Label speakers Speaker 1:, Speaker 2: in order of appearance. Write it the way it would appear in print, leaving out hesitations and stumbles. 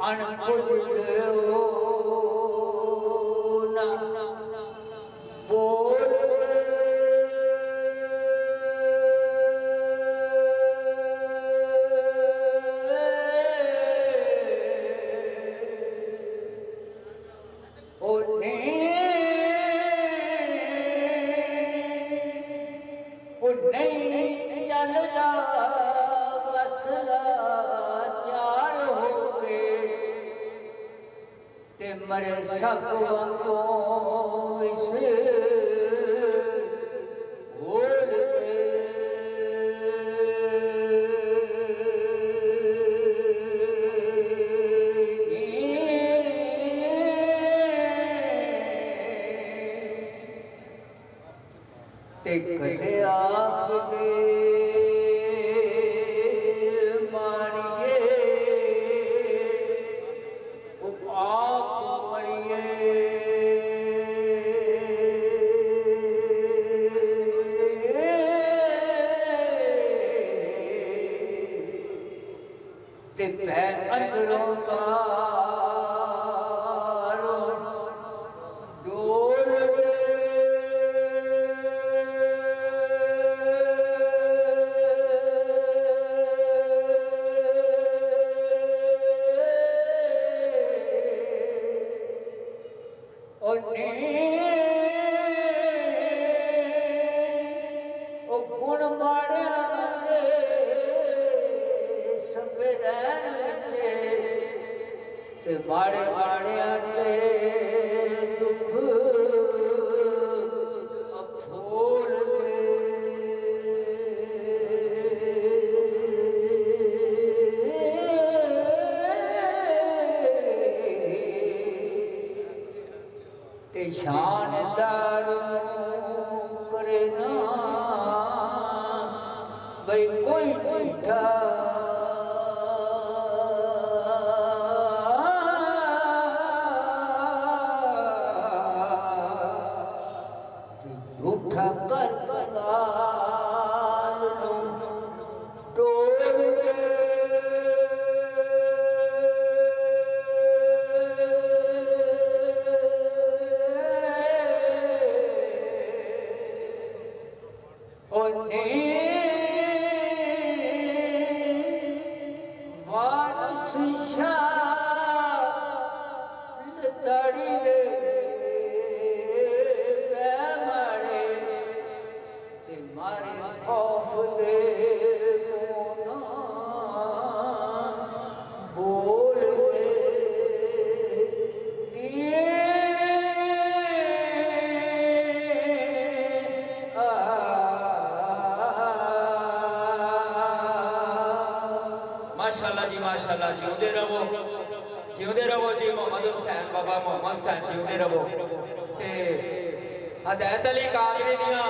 Speaker 1: अनपुज ना बोल नहीं चलदा वसला चार हो गए ते मरे सब वांगों विस घोल के ते कदे आप दे मारिए वो आप मरिए ते तै अंदरों बारों डोल गुण माड़िया ते माड़े माड़िया ते दुख अफोल ते शानदार करे ना भाई कोई झूठा झूठा कर बगाल तोड़ के वारस शाह तड़ी रे पैमाड़े ते मारे खौफ दे मोना बोल
Speaker 2: माशाल्लाह जी माशाल्लाह जिउंदे रहो जी मोहम्मद हुसैन बाबा मोहम्मद हुसैन जिउंदे रहो ते हदायत अली कादरी दियां